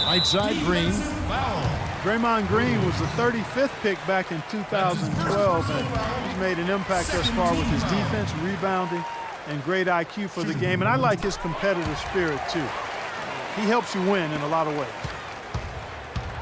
Right side, Green. Draymond Green was the 35th pick back in 2012, and he's made an impact thus far with his defense, rebounding, and great IQ for the game. And I like his competitive spirit, too. He helps you win in a lot of ways.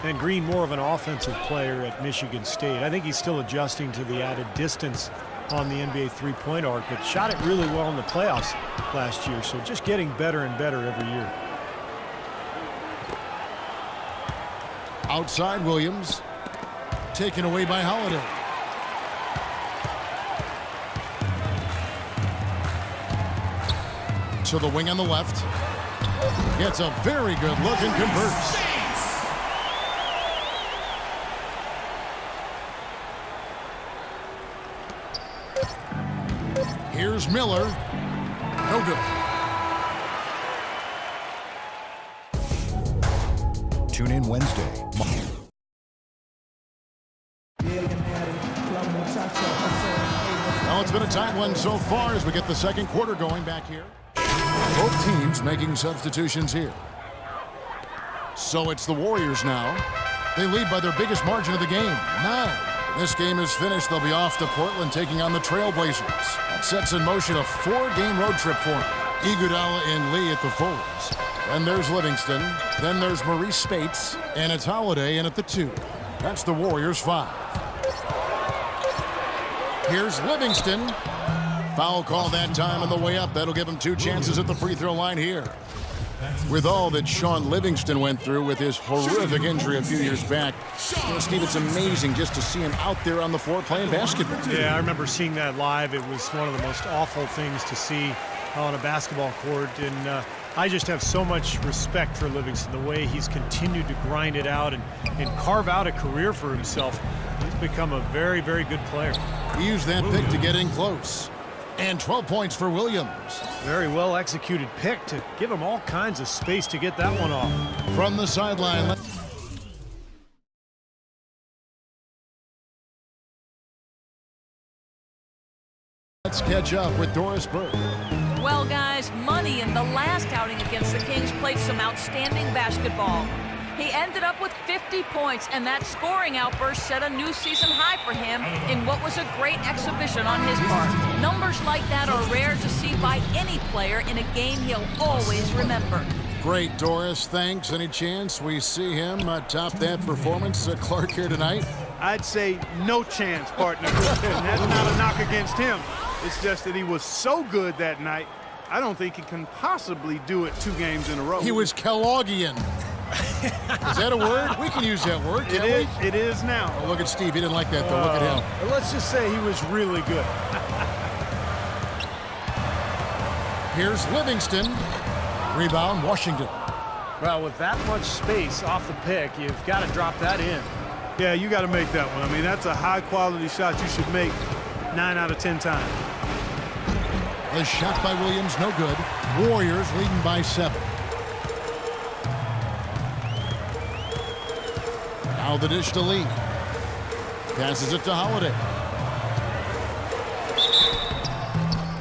And Green, more of an offensive player at Michigan State. I think he's still adjusting to the added distance on the NBA three-point arc, but shot it really well in the playoffs last year, so just getting better and better every year. Outside, Williams. Taken away by Holiday. To the wing on the left. Gets a very good look and converts. Here's Miller. No good. Tune in Wednesday. Well, it's been a tight one so far as we get the second quarter going back here. Both teams making substitutions here. So it's the Warriors now. They lead by their biggest margin of the game, 9. This game is finished. They'll be off to Portland taking on the Trailblazers. That sets in motion a 4-game road trip for them. Iguodala and Lee at the forwards. Then there's Livingston. Then there's Maurice Spates. And it's Holiday in at the 2. That's the Warriors' 5. Here's Livingston. Foul call that time on the way up. That'll give him 2 chances at the free throw line here. With all that Shaun Livingston went through with his horrific injury a few years back, you know, Steve, it's amazing just to see him out there on the floor playing basketball. Yeah, I remember seeing that live. It was one of the most awful things to see on a basketball court, and I just have so much respect for Livingston, the way he's continued to grind it out and carve out a career for himself. He's become a very, very good player. He used that pick to get in close. And 12 points for Williams. Very well executed pick to give him all kinds of space to get that one off. From the sideline. Let's catch up with Doris Burke. Well, guys, Money in the last outing against the Kings played some outstanding basketball. He ended up with 50 points, and that scoring outburst set a new season high for him in what was a great exhibition on his part. Numbers like that are rare to see by any player in a game he'll always remember. Great, Doris. Thanks. Any chance we see him top that performance at Clark here tonight? I'd say no chance, partner. And that's not a knock against him. It's just that he was so good that night, I don't think he can possibly do it 2 games in a row. He was Kellogg'ian. Is that a word? We can use that word. It is now. Oh, look at Steve. He didn't like that, though. Look at him. Let's just say he was really good. Here's Livingston. Rebound, Washington. Well, with that much space off the pick, you've got to drop that in. Yeah, you got to make that one. I mean, that's a high-quality shot you should make 9 out of 10 times. The shot by Williams, no good. Warriors leading by 7. Now the dish to Lee. Passes it to Holiday.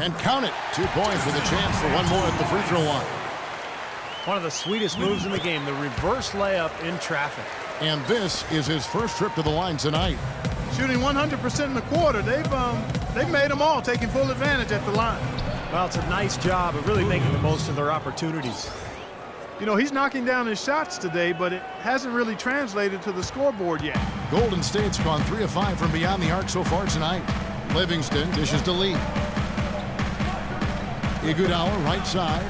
And count it. 2 points with a chance for one more at the free throw line. One of the sweetest moves in the game, the reverse layup in traffic. And this is his first trip to the line tonight. Shooting 100% in the quarter. They've made them all, taking full advantage at the line. Well, it's a nice job of really making the most of their opportunities. You know, he's knocking down his shots today, but it hasn't really translated to the scoreboard yet. Golden State's gone 3 of 5 from beyond the arc so far tonight. Livingston dishes to Lee. Iguodala, right side.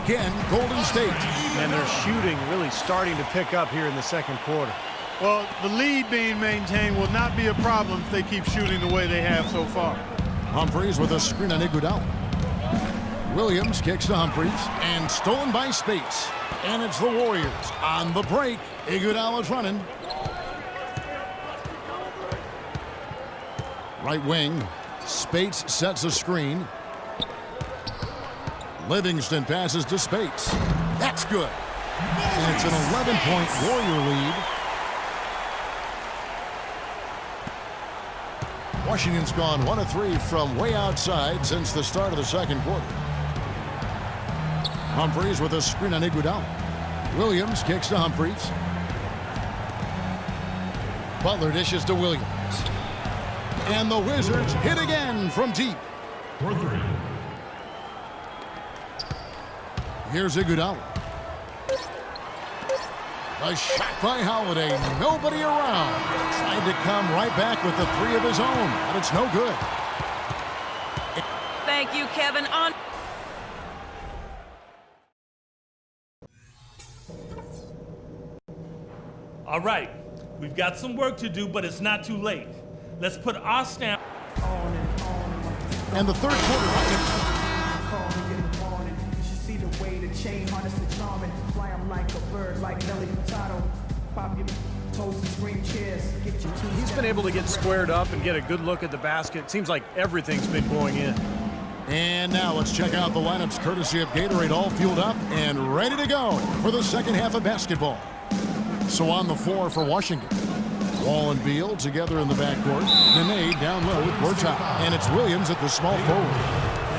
Again, Golden State. And their shooting really starting to pick up here in the second quarter. Well, the lead being maintained will not be a problem if they keep shooting the way they have so far. Humphries with a screen on Iguodala. Williams kicks to Humphries and stolen by Spates. And it's the Warriors on the break. Iguodala's running. Right wing. Spates sets a screen. Livingston passes to Spates. That's good. And it's an 11-point Warrior lead. Washington's gone 1 of 3 from way outside since the start of the second quarter. Humphries with a screen on Iguodala. Williams kicks to Humphries. Butler dishes to Williams. And the Wizards hit again from deep. Here's Iguodala. A shot by Holiday. Nobody around. Tried to come right back with the three of his own, but it's no good. Thank you, Kevin. On. All right, we've got some work to do, but it's not too late. Let's put our stamp. And the third quarter. He's been able to get squared up and get a good look at the basket. Seems like everything's been going in. And now let's check out the lineups courtesy of Gatorade, all fueled up and ready to go for the second half of basketball. So on the floor for Washington, Wall and Beal together in the backcourt. Nene down low with Borja. And it's Williams at the small forward.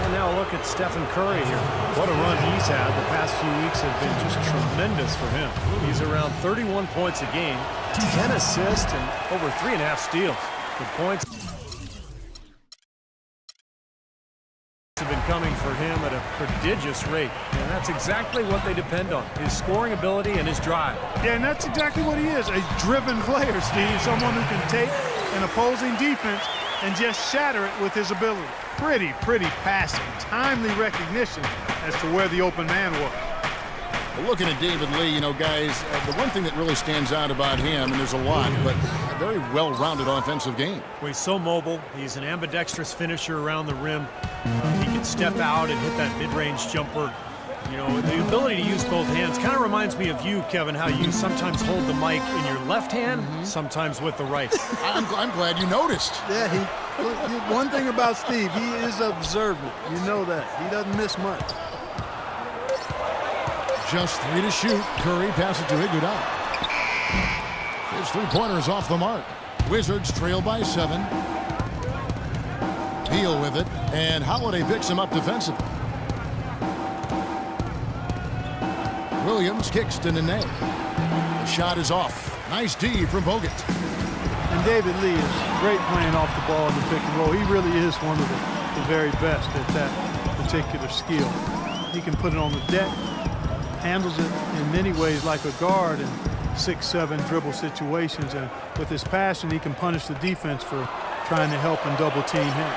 And now look at Stephen Curry here. What a run he's had. The past few weeks have been just tremendous for him. He's around 31 points a game, 10 assists, and over 3.5 steals. The points have been coming for him at a prodigious rate. And that's exactly what they depend on, his scoring ability and his drive. Yeah, and that's exactly what he is, a driven player, Steve. Someone who can take an opposing defense and just shatter it with his ability. Pretty passing, timely recognition as to where the open man was. Well, looking at David Lee, you know, guys, the one thing that really stands out about him, and there's a lot, but a very well-rounded offensive game. Well, he's so mobile. He's an ambidextrous finisher around the rim. He can step out and hit that mid-range jumper. You know, the ability to use both hands kind of reminds me of you, Kevin, how you sometimes hold the mic in your left hand, sometimes with the right. I'm glad you noticed. Yeah, one thing about Steve, he is observant. You know that. He doesn't miss much. Just 3 to shoot. Curry passes it to Iguodala. His three-pointer is off the mark. Wizards trail by 7. Beal with it, and Holiday picks him up defensively. Williams kicks to Nene. The shot is off. Nice D from Bogut. And David Lee is great playing off the ball in the pick and roll. He really is one of the very best at that particular skill. He can put it on the deck, handles it in many ways like a guard in 6-7 dribble situations. And with his passion, he can punish the defense for trying to help and double team him.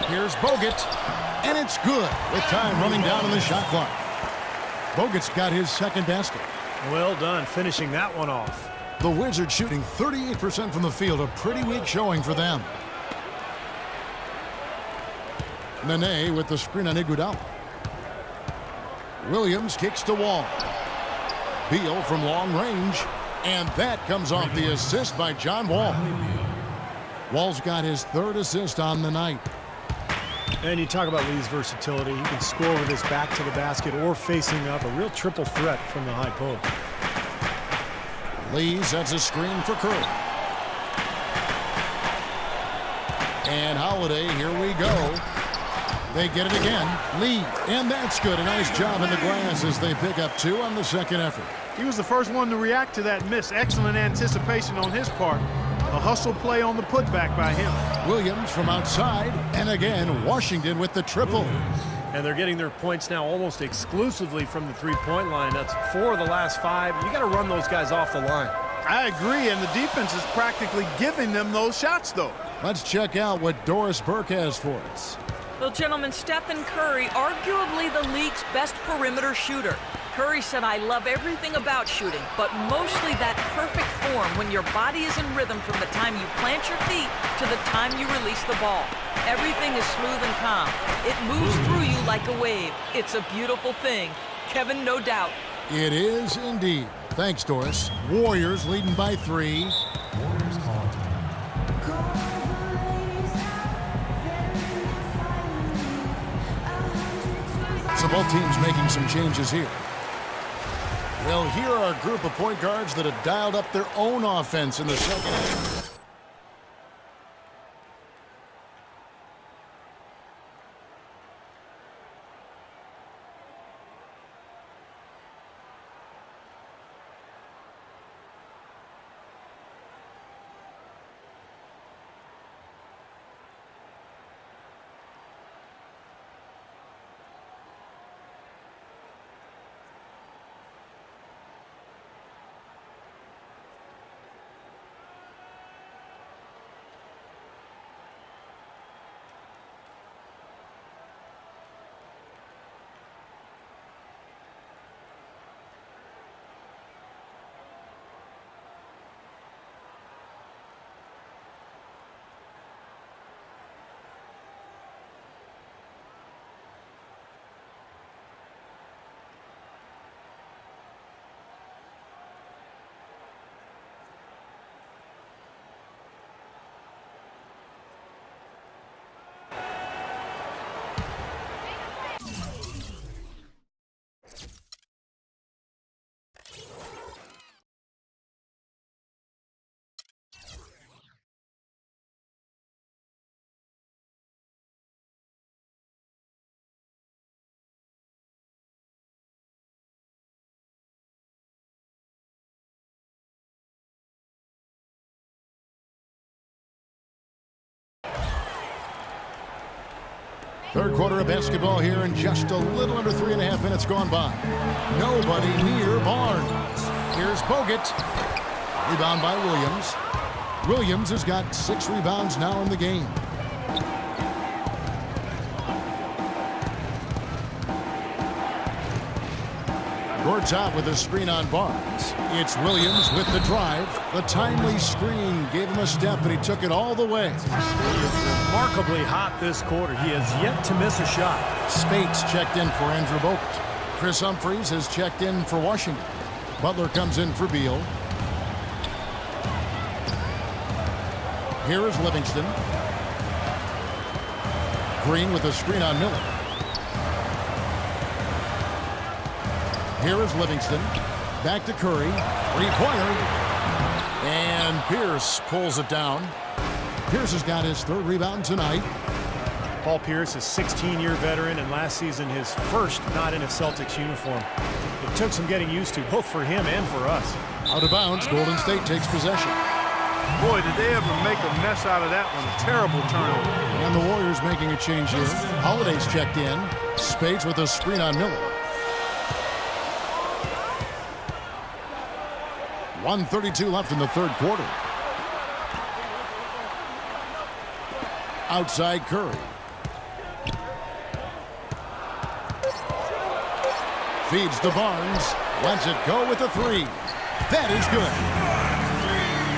Here's Bogut, and it's good with time running down on the shot clock. Bogut's got his second basket. Well done, finishing that one off. The Wizards shooting 38% from the field, a pretty weak showing for them. Nene with the screen on Iguodala. Williams kicks to Wall. Beal from long range, and that comes off the assist by John Wall. Wall's got his third assist on the night. And you talk about Lee's versatility. He can score with his back to the basket or facing up. A real triple threat from the high post. Lee sets a screen for Curry. And Holiday, here we go. They get it again. Lee, and that's good. A nice job in the glass as they pick up 2 on the second effort. He was the first one to react to that miss. Excellent anticipation on his part. A hustle play on the putback by him. Williams from outside, and again, Washington with the triple. And they're getting their points now almost exclusively from the three-point line. That's 4 of the last 5. You got to run those guys off the line. I agree, and the defense is practically giving them those shots, though. Let's check out what Doris Burke has for us. Well, gentlemen, Stephen Curry, arguably the league's best perimeter shooter. Curry said, "I love everything about shooting, but mostly that perfect form when your body is in rhythm from the time you plant your feet to the time you release the ball. Everything is smooth and calm. It moves through you like a wave. It's a beautiful thing." Kevin, no doubt. It is indeed. Thanks, Doris. Warriors leading by 3. So both teams making some changes here. Well, here are a group of point guards that have dialed up their own offense in the second half. Third quarter of basketball here, and just a little under 3.5 minutes gone by. Nobody near Barnes. Here's Bogut. Rebound by Williams. Williams has got 6 rebounds now in the game. Gord's out with a screen on Barnes. It's Williams with the drive. The timely screen gave him a step, and he took it all the way. He is remarkably hot this quarter. He has yet to miss a shot. Spates checked in for Andrew Bogut. Chris Humphries has checked in for Washington. Butler comes in for Beal. Here is Livingston. Green with a screen on Miller. Here is Livingston. Back to Curry. Required. And Pierce pulls it down. Pierce has got his 3rd rebound tonight. Paul Pierce is a 16-year veteran, and last season his first not in a Celtics uniform. It took some getting used to, both for him and for us. Out of bounds, Golden State takes possession. Boy, did they ever make a mess out of that one. A terrible turnover. And the Warriors making a change here. Holiday's checked in. Spades with a screen on Miller. 1:32 left in the 3rd quarter. Outside Curry. Feeds to Barnes. Lets it go with a 3. That is good.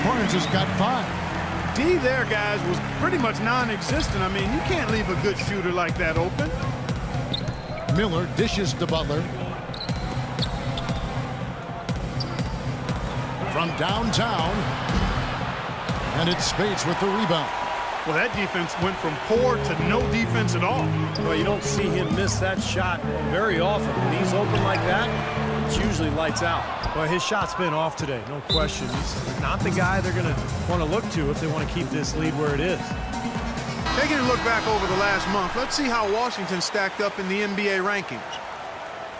Barnes has got 5. D there, guys, was pretty much non-existent. I mean, you can't leave a good shooter like that open. Miller dishes to Butler. From downtown. And it's Spates with the rebound. Well, that defense went from poor to no defense at all. Well, you don't see him miss that shot very often. When he's open like that, it's usually lights out. Well, his shot's been off today, no question. He's not the guy they're going to want to look to if they want to keep this lead where it is. Taking a look back over the last month, let's see how Washington stacked up in the NBA rankings.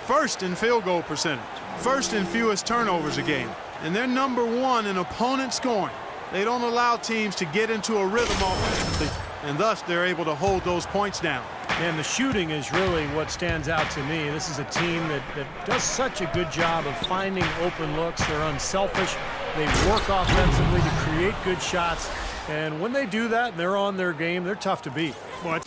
First in field goal percentage. First in fewest turnovers a game. And they're number 1 in opponent scoring. They don't allow teams to get into a rhythm offensively, and thus they're able to hold those points down. And the shooting is really what stands out to me. This is a team that does such a good job of finding open looks. They're unselfish. They work offensively to create good shots. And when they do that and they're on their game, they're tough to beat. But